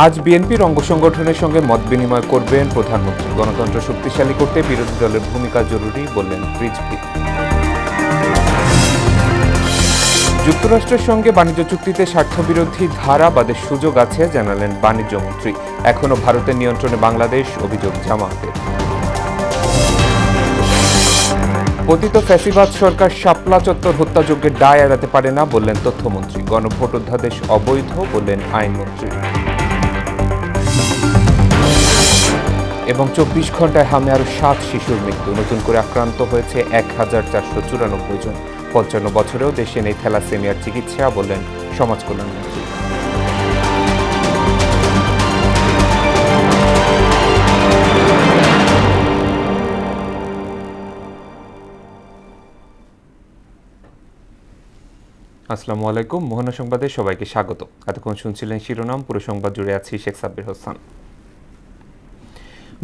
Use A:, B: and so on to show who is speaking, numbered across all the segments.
A: আজ বিএনপির অঙ্গ সংগঠনের সঙ্গে মত বিনিময় করবেন প্রধানমন্ত্রী। গণতন্ত্র শক্তিশালী করতে বিরোধী দলের ভূমিকা জরুরি বললেন রিজভী। যুক্তরাষ্ট্রের সঙ্গে বাণিজ্য চুক্তিতে স্বার্থবিরোধী ধারা বাদের সুযোগ আছে জানালেন বাণিজ্য মন্ত্রী। এখনও ভারতের নিয়ন্ত্রণে বাংলাদেশ, অভিযোগ জামায়াতের। পতিত ফ্যাসিবাদ সরকার শাপলা চত্বর হত্যাযজ্ঞের দায় এড়াতে পারে না বললেন তথ্যমন্ত্রী। গণভোট অধ্যাদেশ অবৈধ বললেন আইনমন্ত্রী। এবং 24 ঘন্টায় হামে আরও 7 শিশুর মৃত্যু। নতুন করে আক্রান্ত হয়েছে 1494 জন। 55 বছরেও দেশে নেই থ্যালাসেমিয়ার চিকিৎসা বললেন সমাজ কল্যাণমন্ত্রী। আসসালামু আলাইকুম। মোহনা সংবাদে সবাইকে স্বাগত। এতক্ষণ শুনছিলেন শিরোনাম, পুরো সংবাদ জুড়ে আছি শেখ সাব্বির হোসেন।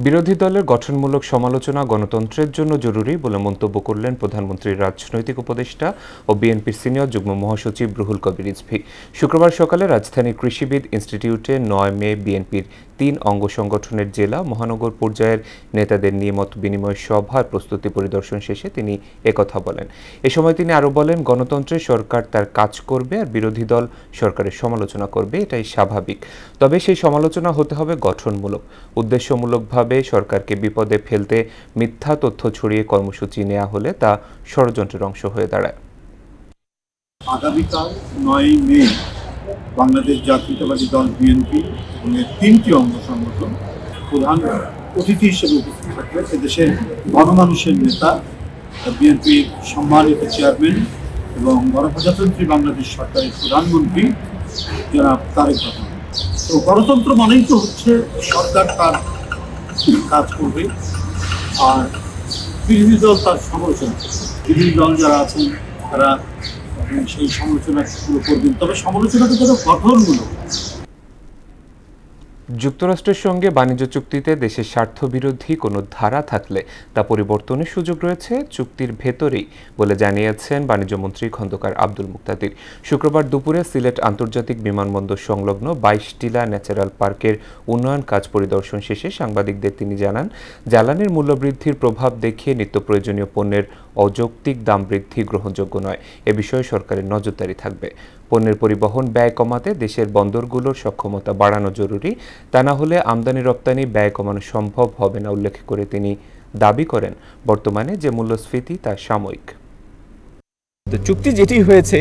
A: বিরোধী দলের গঠনমূলক সমালোচনা গণতন্ত্রের জন্য জরুরি বলে মন্তব্য করলেন প্রধানমন্ত্রীর রাজনৈতিক উপদেষ্টা ও বিএনপির সিনিয়র যুগ্ম মহাসচিব রুহুল কবির রিজভী। শুক্রবার সকালে রাজধানীর কৃষিবিদ ইনস্টিটিউটে 9 মে বিএনপির 3 অঙ্গ সংগঠনের জেলা মহানগর পর্যায়ের নেতাদের নিয়ে মত বিনিময় সভার প্রস্তুতি পরিদর্শন শেষে তিনি একথা বলেন। এ সময় তিনি আরও বলেন, গণতন্ত্রে সরকার তার কাজ করবে আর বিরোধী দল সরকারের সমালোচনা করবে, এটাই স্বাভাবিক। তবে সেই সমালোচনা হতে হবে গঠনমূলক। উদ্দেশ্যমূলকভাবে সরকারকে বিপদে ফেলতে মিথ্যা তথ্য ছড়িয়ে কর্মসূচি নেওয়া হলে তা ষড়যন্ত্রের অংশ হয়ে দাঁড়ায়।
B: আগামীকাল 9 মে বাংলাদেশ জাতীয়তাবাদী দল বিএনপি এবং এর 3টি অঙ্গ সংগঠন প্রধান অতিথি হিসেবে উপস্থিত থাকবে। এদেশের গণমানুষের নেতা, বিএনপির সম্মানিত চেয়ারম্যান এবং গণপ্রজাতন্ত্রী বাংলাদেশ সরকারের প্রধানমন্ত্রী জনাব তারেক রহমান। তো গণতন্ত্র মানেই তো হচ্ছে সরকার তার কাজ করবে আর বিরোধী দল তার সমালোচনা করবে। বিরোধী দল যারা আছেন তারা সেই সমালোচনা করবেন, তবে সমালোচনাটা যেন গঠনমূলক।
A: যুক্তরাষ্ট্রের সঙ্গে বাণিজ্য চুক্তিতে দেশের স্বার্থবিরোধী কোনো ধারা থাকলে তা পরিবর্তনের সুযোগ রয়েছে চুক্তির ভেতরেই বলে জানিয়েছেন বাণিজ্যমন্ত্রী খন্দকার আব্দুল মুক্তাদির। শুক্রবার দুপুরে সিলেট আন্তর্জাতিক বিমানবন্দর সংলগ্ন 22 টিলা ন্যাচারাল পার্কের উন্নয়ন কাজ পরিদর্শন শেষে সাংবাদিকদের তিনি জানান, জ্বালানির মূল্যবৃদ্ধির প্রভাব দেখিয়ে নিত্য প্রয়োজনীয় পণ্যের অযৌক্তিক দাম বৃদ্ধি গ্রহণযোগ্য নয়। এ বিষয়ে সরকারের নজরদারি থাকবে। পণ্যের পরিবহন ব্যয় কমাতে দেশের বন্দরগুলোর সক্ষমতা বাড়ানো জরুরি, তা না হলে আমদানি রপ্তানি ব্যয় কমানো সম্ভব হবে না উল্লেখ করে তিনি দাবি করেন, বর্তমানে যে মূল্যস্ফীতি তা সাময়িক।
C: চুক্তি যেটি হয়েছে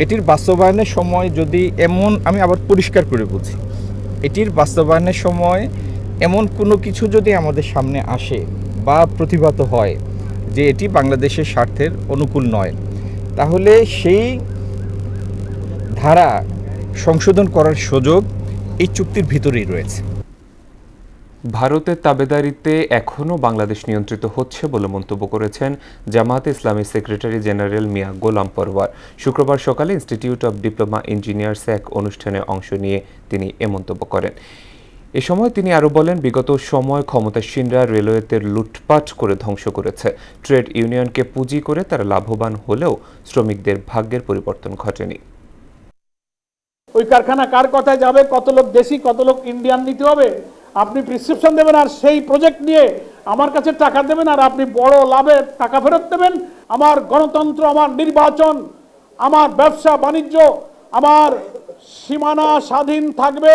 C: এটির বাস্তবায়নের সময় যদি এমন, আমি আবার পরিষ্কার করে বলছি, এটির বাস্তবায়নের সময় এমন কোনো কিছু যদি আমাদের সামনে আসে বা প্রতিভাত হয় যে এটি বাংলাদেশের স্বার্থের অনুকূল নয়, তাহলে সেই ধারা সংশোধন করার সুযোগ এই চুক্তির ভিতরেই রয়েছে।
A: ভারতের তাবেদারিতে এখনও বাংলাদেশ নিয়ন্ত্রিত হচ্ছে বলে মন্তব্য করেছেন জামায়াতে ইসলামীর সেক্রেটারি জেনারেল মিয়া গোলাম পরওয়ার। শুক্রবার সকালে ইনস্টিটিউট অব ডিপ্লোমা ইঞ্জিনিয়ার্স এক অনুষ্ঠানে অংশ নিয়ে তিনি এ মন্তব্য করেন। এ সময় তিনি আরও বলেন, বিগত সময় ক্ষমতাসীনরা রেলওয়েতে লুটপাট করে ধ্বংস করেছে। ট্রেড ইউনিয়নকে পুঁজি করে তারা লাভবান হলেও শ্রমিকদের ভাগ্যের পরিবর্তন ঘটেনি।
D: ওই কারখানা কার কথায় যাবে, কত লোক দেশি কত লোক ইন্ডিয়ান নিতে হবে, আপনি প্রেসক্রিপশন দেবেন আর সেই প্রজেক্ট নিয়ে আমার কাছে টাকা দেবেন আর আপনি বড় লাভে টাকা ফেরত দেবেন। আমার গণতন্ত্র, আমার নির্বাচন, আমার ব্যবসা বাণিজ্য, আমার সীমানা স্বাধীন থাকবে,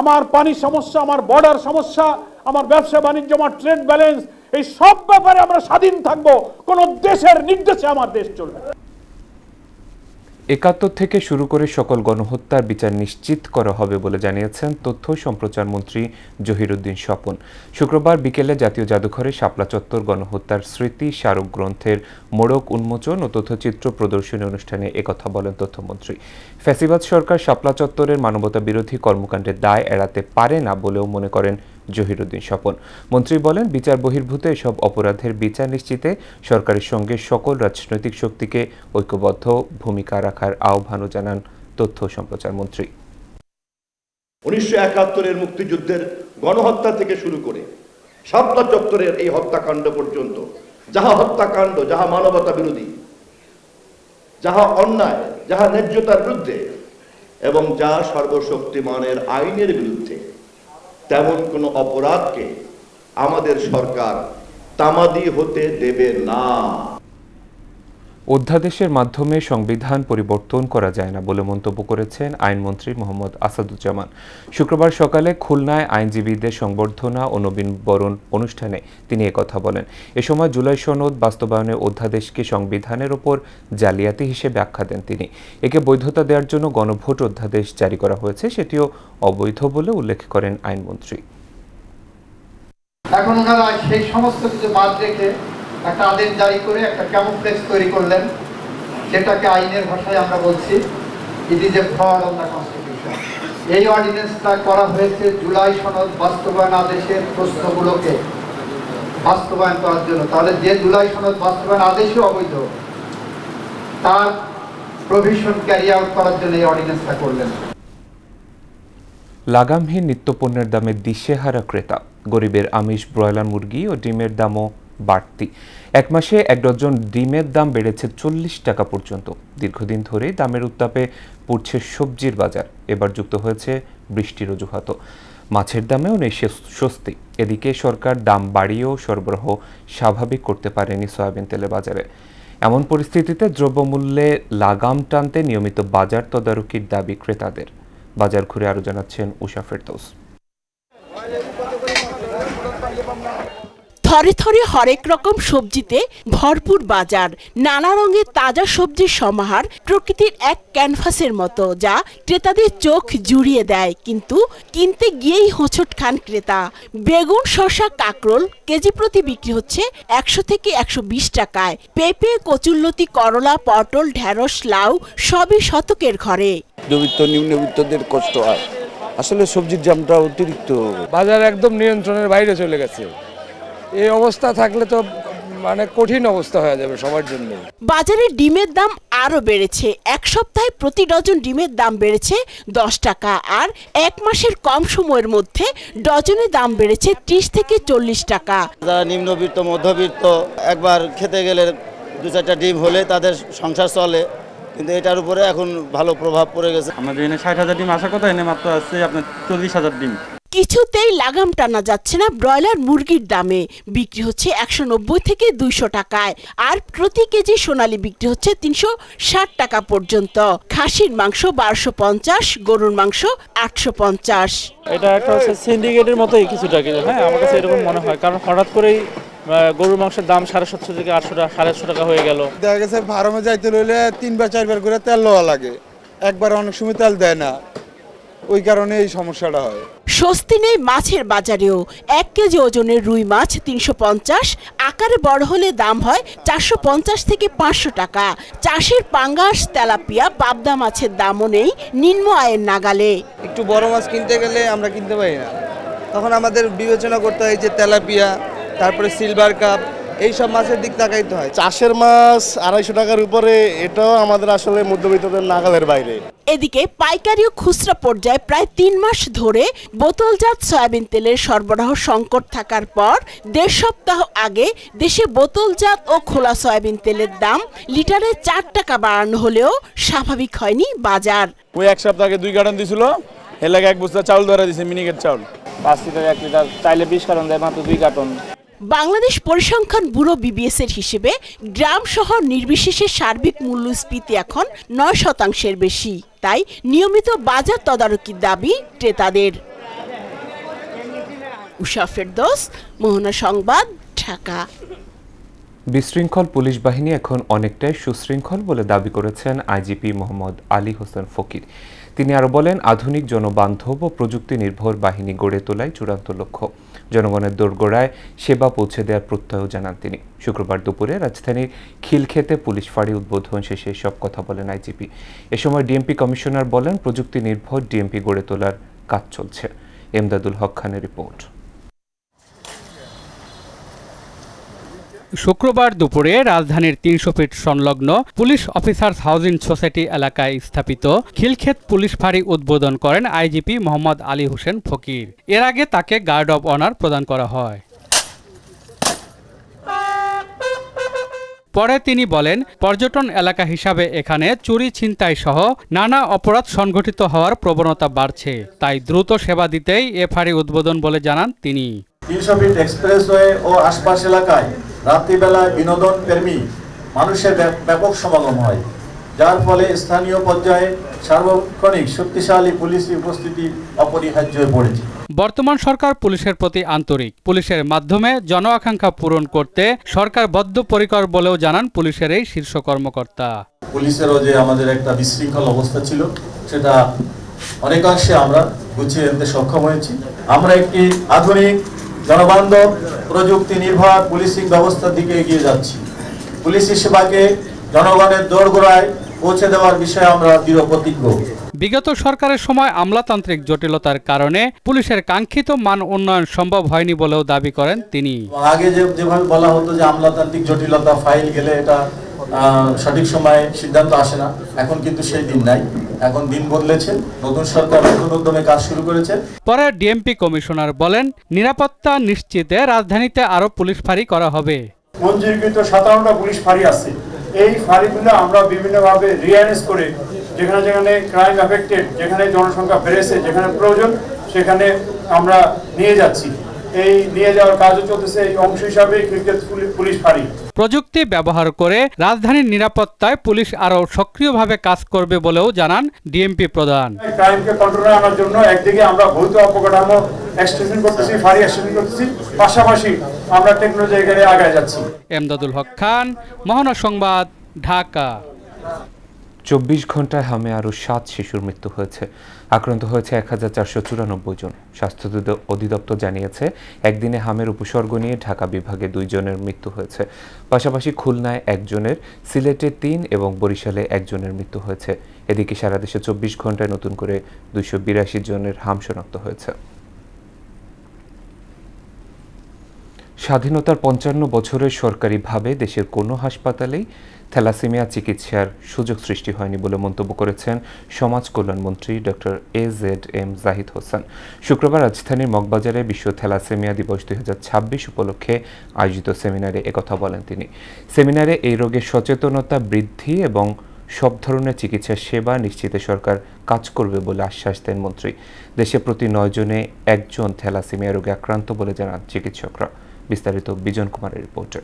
D: আমার পানি সমস্যা, আমার বর্ডার সমস্যা, আমার ব্যবসা বাণিজ্য, আমার ট্রেড ব্যালেন্স, এই সব ব্যাপারে আমরা স্বাধীন থাকবো। কোন দেশের নির্দেশে আমার দেশ চলবে।
A: ৭১ থেকে শুরু করে সকল গণহত্যার বিচার নিশ্চিত করা হবে বলে জানিয়েছেন তথ্য সম্প্রচার মন্ত্রী জহিরুদ্দিন স্বপন। শুক্রবার বিকেলে জাতীয় জাদুঘরে শাপলা চত্বর গণহত্যার স্মৃতি স্মারক গ্রন্থের মোড়ক উন্মোচন ও তথ্যচিত্র প্রদর্শনী অনুষ্ঠানে একথা বলেন তথ্যমন্ত্রী। ফ্যাসিবাদ সরকার শাপলা চত্বরের মানবতা বিরোধী কর্মকাণ্ডের দায় এড়াতে পারে না বলেও মনে করেন জহিরুদ্দিন স্বপন। মন্ত্রী বলেন, বিচার বহির্ভূত এসব অপরাধের বিচার নিশ্চিতে সরকারের সঙ্গে সকল রাজনৈতিক শক্তিকে ঐক্যবদ্ধ ভূমিকা রাখার আহ্বানও জানান তথ্য সম্প্রচার মন্ত্রী।
E: 1971-এর মুক্তিযুদ্ধের গণহত্যা থেকে শুরু করে শাপলা চত্বরের এই হত্যাকাণ্ড পর্যন্ত, যাহা হত্যাকাণ্ড, যাহা মানবতা বিরোধী, যাহা অন্যায়, যাহা ন্যায্যতার বিরুদ্ধে, এবং যা সর্বশক্তিমানের আইনের বিরুদ্ধে, তেমন কোনো অপরাধকে আমাদের সরকার তামাদি হতে দেবে না।
A: অধ্যাদেশের মাধ্যমে সংবিধান পরিবর্তন করা যায় না বলে মন্তব্য করেছেন আইনমন্ত্রী মোহাম্মদ আসাদুজ্জামান। শুক্রবার সকালে খুলনায় আইনজীবীদের সংবর্ধনা ও নবীনবরণ অনুষ্ঠানে তিনি একথা বলেন। এ সময় জুলাই সনদ বাস্তবায়নের অধ্যাদেশকে সংবিধানের ওপর জালিয়াতি হিসেবে আখ্যা দেন তিনি। একে বৈধতা দেওয়ার জন্য গণভোট অধ্যাদেশ জারি করা হয়েছে, সেটিও অবৈধ বলে উল্লেখ করেন আইনমন্ত্রী।
F: এখন ওনারা সেই সমস্ত কিছু বাদ রেখে একটা আদেশ জারি করে একটা ক্যামোফ্লেক্স তৈরি করলেন, যেটাকে আইনের ভাষায় আমরা বলছি it is a fraud on the constitution. এই অর্ডিন্যান্সটা করা হয়েছে জুলাই সনদ বাস্তবায়ন আদেশের প্রশ্নগুলোকে বাস্তবায়ন করার জন্য। তাহলে যে জুলাই সনদ বাস্তবায়ন আদেশও অবৈধ, তার প্রভিশন ক্যারি আউট করার জন্য এই অর্ডিন্যান্সটা করলেন।
A: লাগামহীন নিত্যপণ্যের দামে দিশেহারা ক্রেতা। গরিবের আমিষ ব্রয়লার মুরগি ও ডিমের দামও বাড়তি। এক মাসে 1 ডজন ডিমের দাম বেড়েছে 40 টাকা পর্যন্ত। দীর্ঘদিন ধরেই দামের উত্তাপে পড়ছে সবজির বাজার। এবার যুক্ত হয়েছে বৃষ্টির অজুহাতও। মাছের দামেও নেই স্বস্তি। এদিকে সরকার দাম বাড়িয়েও সরবরাহ স্বাভাবিক করতে পারেনি সয়াবিন তেলের বাজারে। এমন পরিস্থিতিতে দ্রব্যমূল্যে লাগাম টানতে নিয়মিত বাজার তদারকির দাবি ক্রেতাদের। বাজার ঘুরে আরো জানাচ্ছেন উষা ফেরদৌস।
G: থরে থরে হরেক রকম সবজিতে ভরপুর বাজার। নানা রঙের তাজা সবজির সমাহার প্রকৃতির এক ক্যানভাসের মতো, যা ক্রেতাদের চোখ জুড়িয়ে দেয়। কিন্তু কিনতে গিয়েই হোঁচট খান ক্রেতা। বেগুন, শসা, কাঁকরোল কেজি প্রতি বিক্রি হচ্ছে 100 থেকে 120 টাকায়। পেঁপে, কচুরলতি, করলা, পটল, ঢেঁড়স, লাউ সবই শতকের ঘরে।
H: মধ্যবিত্ত নিম্নবিত্তদের কষ্ট হয়। আসলে সবজির দামটা অতিরিক্ত।
I: বাজার একদম নিয়ন্ত্রণের বাইরে চলে গেছে। এই অবস্থা থাকলে তো মানে কঠিন অবস্থা হয়ে যাবে সবার জন্য।
G: বাজারে ডিমের দাম আরো বেড়েছে। এক সপ্তাহে প্রতি ডজন ডিমের দাম বেড়েছে 10 টাকা, আর এক মাসের কম সময়ের মধ্যে ডজনের দাম বেড়েছে 30 থেকে 40 টাকা।
J: যারা নিম্নবিত্ত মধ্যবিত্ত, একবার খেতে গেলে 2-4টা ডিম হলে তাদের সংসার চলে, কিন্তু এটার উপরে এখন ভালো প্রভাব পড়ে গেছে।
K: আমাদের এখানে 60,000 ডিম আসার কথা, এনে মাত্র আছে আপনার 40,000 ডিম।
G: কিছুতেই লাগাম টানা যাচ্ছে না ব্রয়লার মুরগির দামে। বিক্রি হচ্ছে 190 থেকে 200 টাকায়, আর প্রতি কেজি সোনালী বিক্রি হচ্ছে 360 টাকা পর্যন্ত। খাসির মাংস 1250, গরুর মাংস 850।
K: এটা একটা হচ্ছে সিন্ডিকেটের মতোই কিছুটা, কিন্তু হ্যাঁ আমার কাছে এরকম মনে হয়, কারণ হঠাৎ করেই গরুর মাংসের দাম 750 থেকে 800 টাকা, 850 টাকা হয়ে গেল।
H: দেখা গেছে ফার্মে যাইতে হইলে 3-4 করে তেল লওয়া লাগে, একবার অনেক সময় তেল দেয় না, ওই কারণে এই সমস্যাটা হয়।
G: স্বস্তি নেই মাছের বাজারেও। 1 কেজি ওজনের রুই মাছ 350, আকারে বড় হলে দাম হয় 450 থেকে 500 টাকা। চাষের পাঙ্গাস, তেলাপিয়া, পাবদা মাছের দামও নেই নিম্ন আয়ের নাগালে।
H: একটু বড় মাছ কিনতে গেলে আমরা কিনতে পারি না, তখন আমাদের বিবেচনা করতে হয় যে তেলাপিয়া, তারপরে সিলভার কাপ, এই সব মাছের দিক তাকাইতে হয়।
L: চাষের মাছ 250 টাকার উপরে, এটাও আমাদের আসলে মধ্যবিত্তদের নাগালের বাইরে।
G: এদিকে পাইকারি ও খুচরা পর্যায়ে প্রায় 3 মাস ধরে বোতলজাত সয়াবিন তেলের সরবরাহ সংকট থাকার পর 1.5 সপ্তাহ আগে দেশে বোতলজাত ও খোলা সয়াবিন তেলের দাম লিটারে 4 টাকা বাড়ানো হলেও স্বাভাবিক হয়নি বাজার।
K: ওই এক সপ্তাহ আগে 2 কার্টন দিছিল, এর লাগে 1 বস্তা চাউল ধরে দিছে, মিনিকেট চাউল 5 লিটার 1 লিটার, চাইলে 20 কার্টন দেয়, মাত্র 2 কার্টন।
G: বাংলাদেশ পরিসংখ্যান ব্যুরো BBS এর হিসেবে গ্রাম শহর নির্বিশেষে সার্বিক মূল্যস্ফীতি এখন 9% বেশি। তাই নিয়মিত বাজার তদারকির দাবি ক্রেতাদের। উষা ফেরদৌস, মোহনা সংবাদ, ঢাকা।
A: বিশৃঙ্খল পুলিশ বাহিনী এখন অনেকটাই সুশৃঙ্খল বলে দাবি করেছেন আইজিপি মোহাম্মদ আলী হোসেন ফকির। তিনি আরো বলেন, আধুনিক জনবান্ধব ও প্রযুক্তি নির্ভর বাহিনী গড়ে তোলাই চূড়ান্ত লক্ষ্য। জনগণের দোরগোড়ায় সেবা পৌঁছে দেওয়ার প্রত্যয় জানান তিনি। শুক্রবার দুপুরে রাজধানীর খিলক্ষেতে পুলিশ ফাঁড়ি উদ্বোধন শেষে সব কথা বলেন আইজিপি। এ সময় ডিএমপি কমিশনার বলেন, প্রযুক্তি নির্ভর ডিএমপি গড়ে তোলার কাজ চলছে। এমদাদুল হক খানের রিপোর্ট।
M: শুক্রবার দুপুরে রাজধানীর 300 ফিট সংলগ্ন পুলিশ অফিসার্স হাউজিং সোসাইটি এলাকায় স্থাপিত খিলক্ষেত পুলিশ ফাঁড়ি উদ্বোধন করেন আইজিপি মোহাম্মদ আলী হোসেন ফকির। এর আগে তাকে গার্ড অব অনার প্রদান করা হয়। পরে তিনি বলেন, পর্যটন এলাকা হিসাবে এখানে চুরি ছিনতাই সহ নানা অপরাধ সংঘটিত হওয়ার প্রবণতা বাড়ছে, তাই দ্রুত সেবা দিতেই এ ফাঁড়ি উদ্বোধন বলে জানান তিনি।
B: 300 ফিট এক্সপ্রেসওয়ে ও আশপাশ এলাকায় রাত্রিবেলায় বিনোদন প্রেমী মানুষের ব্যাপক সমাগম হয়, যার ফলে স্থানীয় পর্যায়ে সার্বক্ষণিক শক্তিশালী পুলিশি উপস্থিতি অপরিহার্য হয়ে পড়েছে।
M: বর্তমান সরকার পুলিশের প্রতি আন্তরিক, পুলিশের মাধ্যমে জন আকাঙ্ক্ষা পূরণ করতে সরকার বদ্ধপরিকর বলেও জানান পুলিশের এই শীর্ষ কর্মকর্তা।
B: পুলিশেরও যে আমাদের একটা বিশৃঙ্খল অবস্থা ছিল, সেটা অনেকাংশে আমরা গুছিয়ে আনতে সক্ষম হয়েছি। আমরা একটি আধুনিক জনবান্ধব প্রযুক্তি নির্ভর পুলিশিং ব্যবস্থার দিকে এগিয়ে যাচ্ছি। পুলিশি সেবাকে জনগণের দোরগোড়ায় পৌঁছে দেওয়ার বিষয়ে আমরা দৃঢ় প্রতিজ্ঞ।
M: বিগত সরকারের সময় আমলাতান্ত্রিক জটিলতার কারণে পুলিশের কাঙ্ক্ষিত মান উন্নয়ন সম্ভব হয়নি বলেও দাবি করেন তিনি।
B: আগে যেভাবে বলা হতো যে আমলাতান্ত্রিক জটিলতা, ফাইল গেলে এটা সঠিক সময়ে সিদ্ধান্ত আসে না, এখন কিন্তু সেই দিন নাই। এখন দিন বদলেছে, নতুন সরকার নতুন উদ্যমে কাজ শুরু করেছে।
M: পরে ডিএমপি কমিশনার বলেন, নিরাপত্তা নিশ্চিতে রাজধানীতে আরো পুলিশ ফাঁড়ি করা হবে।
D: মঞ্জুরকৃত 57টা পুলিশ ফাঁড়ি আছে। এই ফাঁড়িগুলো আমরা বিভিন্নভাবে রিঅ্যারেঞ্জ করে যেখানে যেখানে ক্রাইম এফেক্টেড, যেখানে জনসংখ্যা বেড়েছে, যেখানে প্রয়োজন সেখানে আমরা নিয়ে যাচ্ছি। এই নিয়ে যাওয়ার কাজও চলতেছে। এই অংশ হিসাবে খিলক্ষেত পুলিশ ফাঁড়ি।
M: প্রযুক্তি ব্যবহার করে রাজধানীর নিরাপত্তায় পুলিশ আরও সক্রিয়ভাবে কাজ করবে বলেও জানান ডিএমপি প্রধান।
D: ক্রাইমকে কন্ট্রোলে আনার জন্য একদিকে আমরা ভৌত অবকাঠামো এক্সটেনশন করতেছি, ফাঁড়ি এক্সটেনশন করতেছি, পাশাপাশি আমরা টেকনোলজি জায়গায় আগায় যাচ্ছি।
M: এমদাদুল হক খান, মোহনা সংবাদ, ঢাকা।
A: 24 ঘন্টায় হামে আরও 7 শিশুর মৃত্যু হয়েছে। আক্রান্ত হয়েছে 1494 জন। স্বাস্থ্য অধিদপ্তর জানিয়েছে, একদিনে হামের উপসর্গ নিয়ে ঢাকা বিভাগে 2 জনের মৃত্যু হয়েছে। পাশাপাশি খুলনায় 1 জনের, সিলেটে 3 এবং বরিশালে 1 জনের মৃত্যু হয়েছে। এদিকে সারা দেশে 24 ঘন্টায় নতুন করে 282 জনের হাম শনাক্ত হয়েছে। স্বাধীনতার 55 বছরে সরকারিভাবে দেশের কোনো হাসপাতালেই থ্যালাসেমিয়া চিকিৎসার সুযোগ সৃষ্টি হয়নি বলে মন্তব্য করেছেন সমাজ কল্যাণমন্ত্রী ডক্টর AZM জাহিদ হোসেন। শুক্রবার রাজধানীর মগবাজারে বিশ্ব থ্যালাসেমিয়া দিবস 2026 উপলক্ষে আয়োজিত সেমিনারে একথা বলেন তিনি। সেমিনারে এই রোগের সচেতনতা বৃদ্ধি এবং সব ধরনের চিকিৎসা সেবা নিশ্চিতে সরকার কাজ করবে বলে আশ্বাস দেন মন্ত্রী। দেশে প্রতি 9 জনে 1 জন থ্যালাসেমিয়া রোগে আক্রান্ত বলে জানান চিকিৎসকরা। বিস্তারিত বিজন কুমারের রিপোর্টে।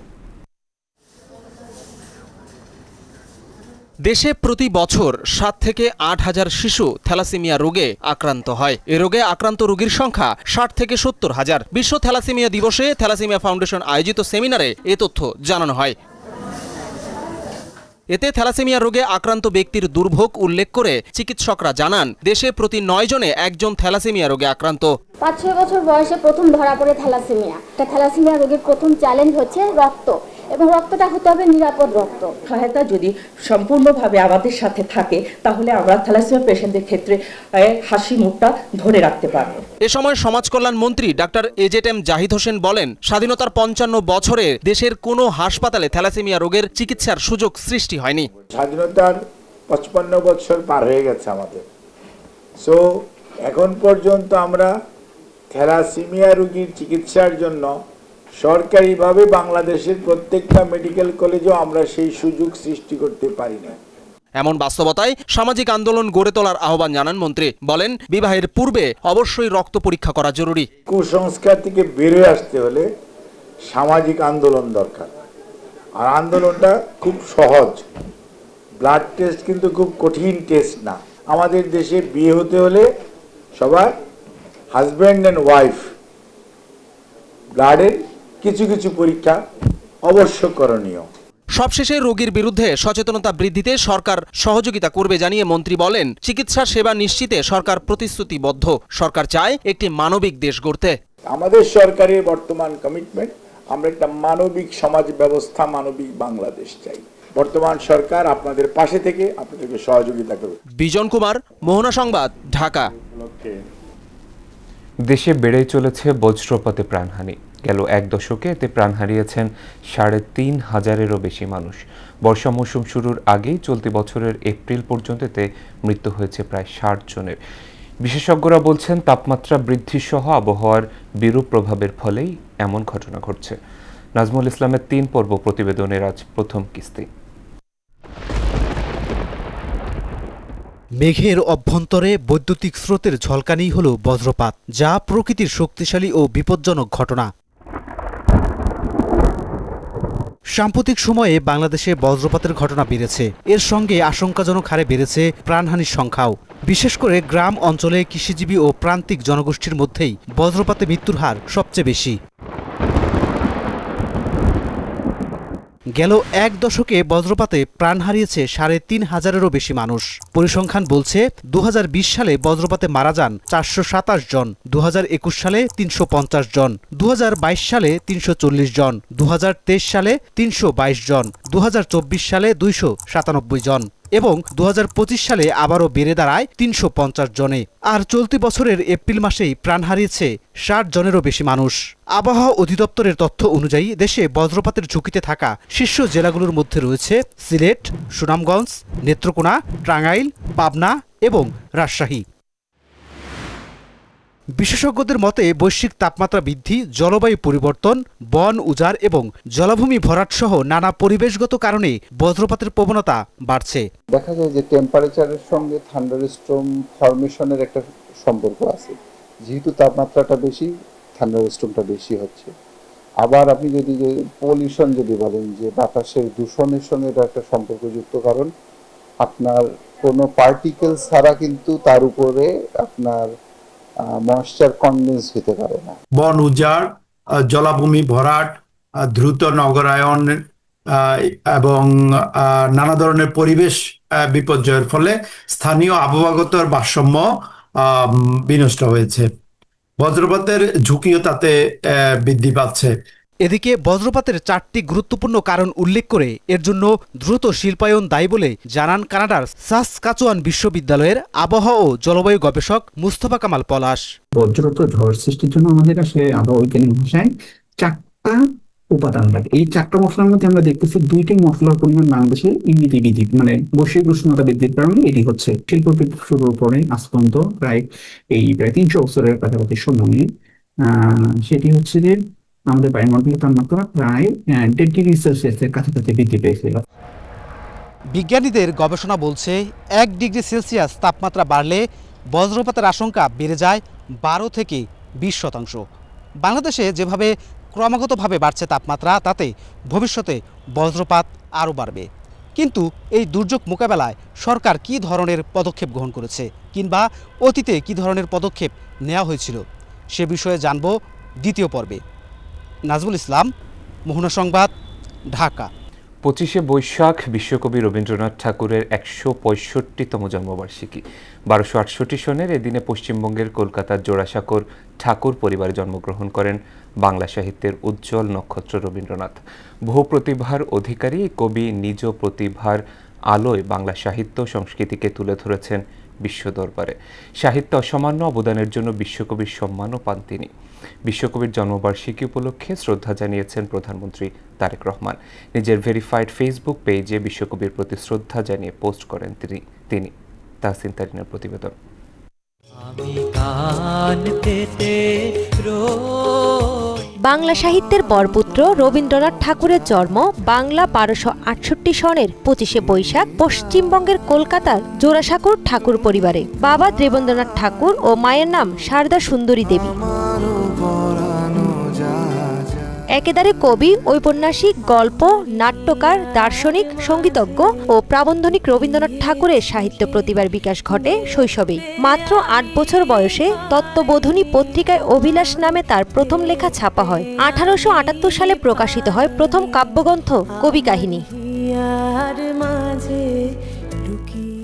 N: দেশে প্রতি বছর 7 থেকে 8 হাজার শিশু থ্যালাসেমিয়া রোগে আক্রান্ত হয়। এ রোগে আক্রান্ত রোগীর সংখ্যা 60 থেকে 70 হাজার। বিশ্ব থ্যালাসেমিয়া দিবসে থ্যালাসেমিয়া ফাউন্ডেশন আয়োজিত সেমিনারে এ তথ্য জানানো হয়। এতে থ্যালাসেমিয়া রোগে আক্রান্ত ব্যক্তির দুর্ভোগ উল্লেখ করে চিকিৎসকরা জানান, দেশে প্রতি 9 জনে 1 জন থ্যালাসেমিয়া রোগে আক্রান্ত।
O: 5-6 বছর বয়সে প্রথম ধরা পড়ে থ্যালাসেমিয়া। থ্যালাসেমিয়া রোগীর প্রথম চ্যালেঞ্জ হচ্ছে রক্ত, এবং রক্তটা হতে হবে নিরাপদ রক্ত।
P: সহায়তা যদি সম্পূর্ণভাবে আমাদের সাথে থাকে, তাহলে আমরা থ্যালাসেমিয়া পেশেন্টদের ক্ষেত্রে হাসি মুখটা ধরে রাখতে পারব।
N: এ সময় সমাজ কল্যাণ মন্ত্রী ডক্টর AZM জাহিদ হোসেন বলেন, স্বাধীনতার 55 বছরে দেশের কোনো হাসপাতালে থ্যালাসেমিয়া রোগের চিকিৎসার সুযোগ সৃষ্টি হয়নি।
Q: স্বাধীনতার 55 বছর পার হয়ে গেছে আমাদের। সো এখন পর্যন্ত আমরা থ্যালাসেমিয়া রোগীর চিকিৎসার জন্য সরকারিভাবে বাংলাদেশের প্রত্যেকটা মেডিকেল কলেজেও আমরা সেই সুযোগ সৃষ্টি করতে পারি না।
N: এমন বাস্তবতায় সামাজিক আন্দোলন গড়ে তোলার আহ্বান জানান মন্ত্রী। বলেন, বিবাহের পূর্বে অবশ্যই রক্ত পরীক্ষা করা জরুরি।
Q: কুসংস্কার থেকে বেরিয়ে আসতে হলে সামাজিক আন্দোলন দরকার। আর আন্দোলনটা খুব সহজ। ব্লাড টেস্ট কিন্তু খুব কঠিন টেস্ট না। আমাদের দেশে বিয়ে হতে হলে সবার হাজব্যান্ড অ্যান্ড ওয়াইফ ব্লাডের কিছু কিছু পরীক্ষা অবশ্য করণীয়।
N: সবশেষে রোগীর বিরুদ্ধে সচেতনতা বৃদ্ধিতে সরকার সহযোগিতা করবে জানিয়ে মন্ত্রী বলেন, চিকিৎসা সেবা নিশ্চিতে সরকার প্রতিশ্রুতিবদ্ধ। সরকার চায় একটি মানবিক দেশ গড়তে।
Q: আমাদের সরকারের বর্তমান কমিটমেন্ট, আমরা একটা মানবিক সমাজ ব্যবস্থা, মানবিক বাংলাদেশ চাই। বর্তমান সরকার আপনাদের পাশে থেকে আপনাদেরকে সহযোগিতা করবে।
N: বিজন কুমার, মোহনা সংবাদ, ঢাকা।
A: দেশে বেড়েই চলেছে বজ্রপাতে প্রাণহানি। গেল 1 দশকে এতে প্রাণ হারিয়েছেন 3500-এরও বেশি মানুষ। বর্ষা মৌসুম শুরুর আগেই চলতি বছরের এপ্রিল পর্যন্ত এতে মৃত্যু হয়েছে প্রায় 60 জনের। বিশেষজ্ঞরা বলছেন, তাপমাত্রা বৃদ্ধি সহ আবহাওয়ার বিরূপ প্রভাবের ফলেই এমন ঘটনা ঘটছে। নাজমুল ইসলামের 3 পর্ব প্রতিবেদনের আজ প্রথম কিস্তি।
R: মেঘের অভ্যন্তরে বৈদ্যুতিক স্রোতের ঝলকানিই হল বজ্রপাত, যা প্রকৃতির শক্তিশালী ও বিপজ্জনক ঘটনা। সাম্প্রতিক সময়ে বাংলাদেশে বজ্রপাতের ঘটনা বেড়েছে। এর সঙ্গে আশঙ্কাজনক হারে বেড়েছে প্রাণহানির সংখ্যাও। বিশেষ করে গ্রাম অঞ্চলে কৃষিজীবী ও প্রান্তিক জনগোষ্ঠীর মধ্যেই বজ্রপাতে মৃত্যুর হার সবচেয়ে বেশি। গেল 1 দশকে বজ্রপাতে প্রাণ হারিয়েছে ৩,৫০০-এরও বেশি মানুষ। পরিসংখ্যান বলছে ২০২০ সালে বজ্রপাতে মারা যান ৪২৭ জন, ২০২১ সালে ৩৫০ জন, ২০২২ সালে ৩৪০ জন, ২০২৩ সালে ৩২২ জন, ২০২৪ সালে ২৯৭ জন এবং ২০২৫ সালে আবারও বেড়ে দাঁড়ায় ৩৫০ জনে। আর চলতি বছরের এপ্রিল মাসেই প্রাণ হারিয়েছে ৬০ জনেরও বেশি মানুষ। আবহাওয়া অধিদপ্তরের তথ্য অনুযায়ী দেশে বজ্রপাতের ঝুঁকিতে থাকা শীর্ষ জেলাগুলোর মধ্যে রয়েছে সিলেট, সুনামগঞ্জ, নেত্রকোনা, টাঙ্গাইল, পাবনা এবং রাজশাহী। বিশেষজ্ঞদের মতে বৈশ্বিক তাপমাত্রা বৃদ্ধি, জলবায়ু পরিবর্তন, বন উজাড় এবং জলাভূমি ভরাট সহ নানা পরিবেশগত কারণে বজ্রপাতের প্রবণতা বাড়ছে।
S: দেখা যায় যে টেম্পারেচারের সঙ্গে থান্ডারস্টর্ম ফরমেশনের একটা সম্পর্ক আছে। যেহেতু তাপমাত্রাটা বেশি, থান্ডারস্টর্মটা বেশি হচ্ছে। আবার আপনি যদি পলিউশন যদি বলেন যে বাতাসের দূষণের সঙ্গে এটা একটা সম্পর্কযুক্ত, কারণ আপনার কোনো পার্টিকেল ছাড়া কিন্তু তার উপরে আপনার ময়েশ্চার কনডেন্স হতে পারে না।
B: বন উজাড়, জলাভূমি ভরাট, দ্রুত নগরায়ন এবং নানা ধরনের পরিবেশ বিপর্যয়ের ফলে স্থানীয় আবহাওয়াগত ভারসাম্য বিনষ্ট হয়েছে। বজ্রপাতের ঝুঁকিও তাতে বৃদ্ধি পাচ্ছে।
R: এদিকে বজ্রপাতের 4টি গুরুত্বপূর্ণ কারণ উল্লেখ করে এর জন্য দ্রুত শিল্পায়ন দায়ী বলে জানান কানাডার সাসকাচুয়ান বিশ্ববিদ্যালয়ের আবহাওয়া ও জলবায়ু গবেষক মুস্তফা কামাল পলাশ।
T: বজ্রপাত ঝড় সৃষ্টির জন্য আমাদের আসলে আবহাওয়া বৈজ্ঞানিক ভাষায় 4টা উপাদান লাগে। এই 4টা মশলার মধ্যে আমরা দেখতেছি 2টি মশলার পরিমাণ বাংলাদেশে ইউনিটি বৃদ্ধি, মানে বৈশ্বিক উষ্ণতা বৃদ্ধির কারণে এটি হচ্ছে। শিল্প শুরুর পরে আজ পর্যন্ত প্রায় 300 বছরের কাছাকাছি সময়ে সেটি হচ্ছে যে আমাদের বায়ুমণ্ডলীয় তাপমাত্রা প্রায় 1.5 ডিগ্রি সেলসিয়াসের কাছাকাছি বৃদ্ধি পেয়েছিল।
R: বিজ্ঞানীদের গবেষণা বলছে 1 ডিগ্রি সেলসিয়াস তাপমাত্রা বাড়লে বজ্রপাতের আশঙ্কা বেড়ে যায় 12 থেকে 20%। বাংলাদেশে যেভাবে ক্রমাগতভাবে বাড়ছে তাপমাত্রা, তাতে ভবিষ্যতে বজ্রপাত আরও বাড়বে। কিন্তু এই দুর্যোগ মোকাবেলায় সরকার কী ধরনের পদক্ষেপ গ্রহণ করেছে কিংবা অতীতে কী ধরনের পদক্ষেপ নেওয়া হয়েছিল সে বিষয়ে জানব দ্বিতীয় পর্বে। নাজমুল ইসলাম, মোহনা সংবাদ, ঢাকা।
A: 25শে বৈশাখ বিশ্বকবি রবীন্দ্রনাথ ঠাকুরের 165তম জন্মবার্ষিকী। 1268 সনের এদিনে পশ্চিমবঙ্গের কলকাতার জোড়াসাঁকোর ঠাকুর পরিবারে জন্মগ্রহণ করেন বাংলা সাহিত্যের উজ্জ্বল নক্ষত্র রবীন্দ্রনাথ। বহু প্রতিভার অধিকারী কবি নিজ প্রতিভার আলোয় বাংলা সাহিত্য সংস্কৃতিকে তুলে ধরেছেন বিশ্ব দরবারে। সাহিত্যে অসামান্য অবদানের জন্য বিশ্বকবির সম্মানও পান তিনি। বিশ্বকবির জন্মবার্ষিকী উপলক্ষে শ্রদ্ধা জানিয়েছেন প্রধানমন্ত্রী তারেক রহমান। নিজের ভেরিফাইড ফেসবুক পেজে বিশ্বকবির প্রতি শ্রদ্ধা জানিয়ে পোস্ট করেন তিনি। তাহসিন তারিনের প্রতিবেদন।
U: বাংলা সাহিত্যের বরপুত্র রবীন্দ্রনাথ ঠাকুরের জন্ম বাংলা 1268 সনের 25শে বৈশাখ পশ্চিমবঙ্গের কলকাতার জোড়াসাঁকোর ঠাকুর পরিবারে। বাবা দেবেন্দ্রনাথ ঠাকুর ও মায়ের নাম শারদা সুন্দরী দেবী। একেবারে কবি, ঔপন্যাসিক, গল্প, নাট্যকার, দার্শনিক, সঙ্গীতজ্ঞ ও প্রাবন্ধিক রবীন্দ্রনাথ ঠাকুরের সাহিত্য প্রতিভার বিকাশ ঘটে শৈশবেই। মাত্র 8 বছর বয়সে তত্ত্ববোধিনী পত্রিকায় অভিলাষ নামে তার প্রথম লেখা ছাপা হয়। 1878 সালে প্রকাশিত হয় প্রথম কাব্যগ্রন্থ কবি কাহিনী।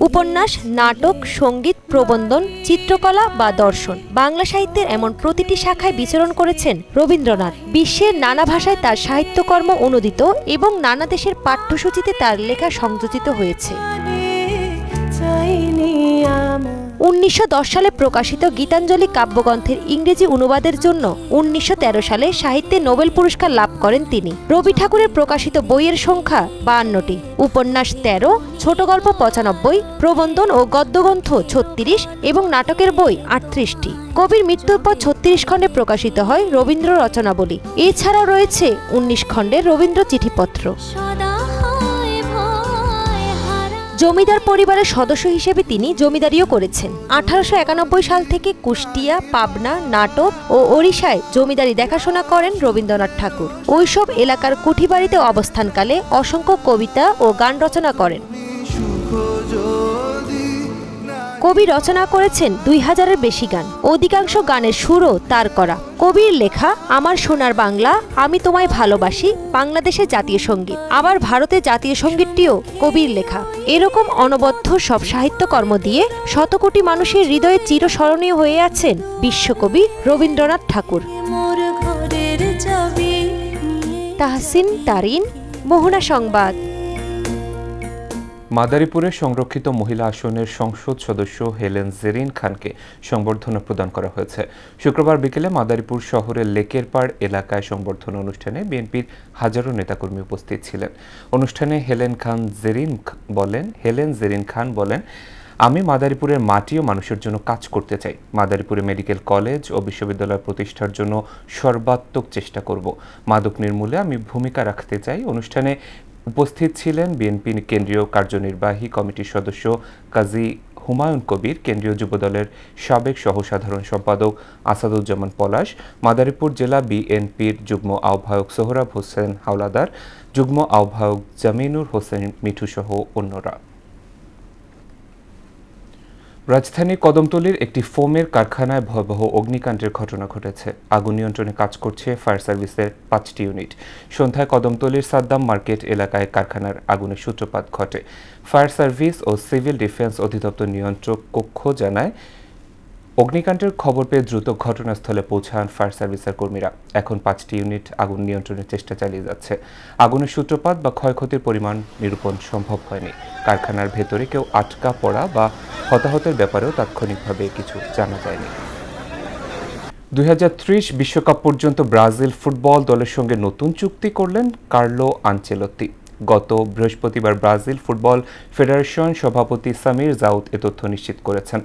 U: উপন্যাস, নাটক, সঙ্গীত, প্রবন্ধন, চিত্রকলা বা দর্শন, বাংলা সাহিত্যের এমন প্রতিটি শাখায় বিচরণ করেছেন রবীন্দ্রনাথ। বিশ্বের নানা ভাষায় তার সাহিত্যকর্ম অনূদিত এবং নানা দেশের পাঠ্যসূচিতে তার লেখা সংযোজিত হয়েছে। 1910 সালে প্রকাশিত গীতাঞ্জলি কাব্যগ্রন্থের ইংরেজি অনুবাদের জন্য 1913 সালে সাহিত্যে নোবেল পুরস্কার লাভ করেন তিনি। রবি ঠাকুরের প্রকাশিত বইয়ের সংখ্যা 52টি, উপন্যাস 13, ছোট গল্প 95, প্রবন্ধন ও গদ্যগ্রন্থ 36 এবং নাটকের বই 38টি। কবির মৃত্যুর পর 36 খণ্ডে প্রকাশিত হয় রবীন্দ্র রচনাবলী। এছাড়া রয়েছে 19 খণ্ডের রবীন্দ্র চিঠিপত্র। জমিদার পরিবারের সদস্য হিসেবে তিনি জমিদারিও করেছেন। 1891 সাল থেকে কুষ্টিয়া, পাবনা, নাটোর ও ওড়িশায় জমিদারি দেখাশোনা করেন রবীন্দ্রনাথ ঠাকুর। ওইসব এলাকার কুঠিবাড়িতে অবস্থানকালে অসংখ্য কবিতা ও গান রচনা করেন। কবি রচনা করেছেন 2000-এর বেশি গান, অধিকাংশ গানের সুরও তার করা। কবির লেখা আমার সোনার বাংলা, আমি তোমায় ভালোবাসি বাংলাদেশের জাতীয় সঙ্গীত, আবার ভারতের জাতীয় সঙ্গীতটিও কবির লেখা। এরকম অনবদ্য সব সাহিত্যকর্ম দিয়ে শতকোটি মানুষের হৃদয়ে চিরস্মরণীয় হয়ে আছেন বিশ্বকবি রবীন্দ্রনাথ ঠাকুর। তাহসিন তারিন, মোহনা সংবাদ।
A: মাদারীপুরে সংরক্ষিত মহিলা আসনের সংসদ সদস্য হেলেন জেরিন খানকে সংবর্ধনা প্রদান করা হয়েছে। শুক্রবার বিকেলে মাদারীপুর শহরের লেকের পাড় এলাকায় সংবর্ধনা অনুষ্ঠানে বিএনপির হাজারো নেতাকর্মী উপস্থিত ছিলেন। অনুষ্ঠানে হেলেন জেরিন খান বলেন, আমি মাদারীপুরের মাটি ও মানুষের জন্য কাজ করতে চাই। মাদারীপুরে মেডিকেল কলেজ ও বিশ্ববিদ্যালয় প্রতিষ্ঠার জন্য সর্বাত্মক চেষ্টা করব। মাদক নির্মূলে আমি ভূমিকা রাখতে চাই। অনুষ্ঠানে উপস্থিত ছিলেন বিএনপি কেন্দ্রীয় কার্যনির্বাহী কমিটির সদস্য কাজী হুমায়ুন কবির, কেন্দ্রীয় যুবদলের সাবেক সহসাধারণ সম্পাদক আসাদুজ্জামান পলাশ, মাদারীপুর জেলা বিএনপির যুগ্ম আহ্বায়ক সোহরাব হোসেন হাওলাদার, যুগ্ম আহ্বায়ক জামিনুর হোসেন মিঠু সহ অন্যরা। রাজধানীর কদমতলীর একটি ফোমের কারখানায় ভয়াবহ অগ্নিকাণ্ডের ঘটনা ঘটেছে। আগুন নিয়ন্ত্রণে কাজ করছে ফায়ার সার্ভিসের 5টি ইউনিট। সন্ধ্যায় কদমতলীর সাদ্দাম মার্কেট এলাকায় কারখানার আগুনের সূত্রপাত ঘটে। ফায়ার সার্ভিস ও সিভিল ডিফেন্স অধিদপ্তর নিয়ন্ত্রক কক্ষ জানায়, অগ্নিকাণ্ডের খবর পেয়ে দ্রুত ঘটনাস্থলে পৌঁছান ফায়ার সার্ভিসের কর্মীরা। এখন 5টি ইউনিট আগুন নিয়ন্ত্রণের চেষ্টা চালিয়ে যাচ্ছে। আগুনের সূত্রপাত বা ক্ষয়ক্ষতির পরিমাণ নিরূপণ সম্ভব হয়নি। কারখানার ভেতরে কেউ আটকা পড়া বা হতাহতের ব্যাপারেও তাৎক্ষণিকভাবে কিছু জানা যায়নি। 2030 বিশ্বকাপ পর্যন্ত ব্রাজিল ফুটবল দলের সঙ্গে নতুন চুক্তি করলেন কার্লো আনচেলত্তি। গত বৃহস্পতিবার ব্রাজিল ফুটবল ফেডারেশন সভাপতি সামির জাউদ এ তথ্য নিশ্চিত করেছেন।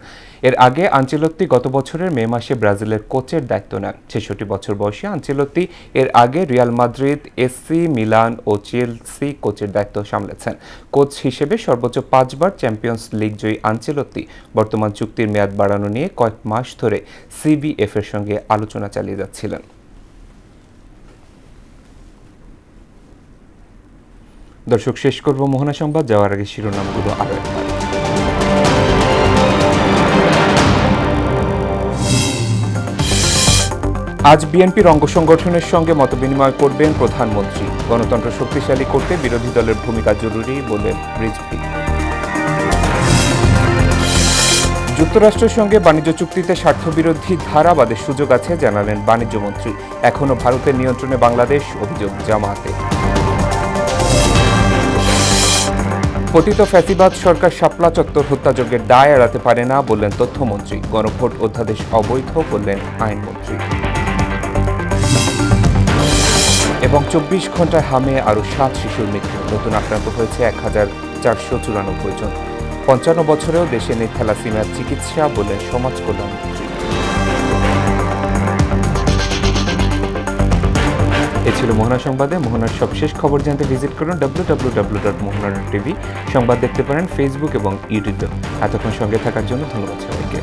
A: এর আগে আনচেলত্তি গত বছরের মে মাসে ব্রাজিলের কোচের দায়িত্ব নেন। 66 বছর বয়সী আনচেলত্তি এর আগে রিয়াল মাদ্রিদ, এসি মিলান ও চেলসি কোচের দায়িত্ব সামলেছেন। কোচ হিসেবে সর্বোচ্চ 5 বার চ্যাম্পিয়ন্স লিগ জয়ী আনচেলত্তি বর্তমান চুক্তির মেয়াদ বাড়ানো নিয়ে কয়েক মাস ধরে সিবিএফ এর সঙ্গে আলোচনা চালিয়ে যাচ্ছিলেন। দর্শক, শেষ করব মোহনা সংবাদ। যাওয়ার আগে শিরোনামগুলো আরো একবার। আজ বিএনপির অঙ্গ সংগঠনের সঙ্গে মতবিনিময় করবেন প্রধানমন্ত্রী। গণতন্ত্র শক্তিশালী করতে বিরোধী দলের ভূমিকা জরুরি বলেন রিজভী। যুক্তরাষ্ট্রের সঙ্গে বাণিজ্য চুক্তিতে স্বার্থবিরোধী ধারাবাদের সুযোগ আছে জানালেন বাণিজ্যমন্ত্রী। এখনও ভারতের নিয়ন্ত্রণে বাংলাদেশ, অভিযোগ জামায়াতে। পতিত ফ্যাসিবাদ সরকার শাপলা চত্বর হত্যাযজ্ঞের দায় এড়াতে পারে না বললেন তথ্যমন্ত্রী। গণভোট অধ্যাদেশ অবৈধ বললেন আইনমন্ত্রী। এবং 24 ঘন্টায় হামে আরও 7 শিশুর মৃত্যু, নতুন আক্রান্ত হয়েছে 1494 জন। 55 বছরেও দেশে নেই থ্যালাসেমিয়ার চিকিৎসা বললেন সমাজ কল্যাণমন্ত্রী। এ ছিল মোহনা সংবাদে। মোহনার সবশেষ খবর জানতে ভিজিট করুন www.mohana.tv। সংবাদ দেখতে পারেন ফেসবুক এবং ইউটিউবে। এতক্ষণ সঙ্গে থাকার জন্য ধন্যবাদ সবাইকে।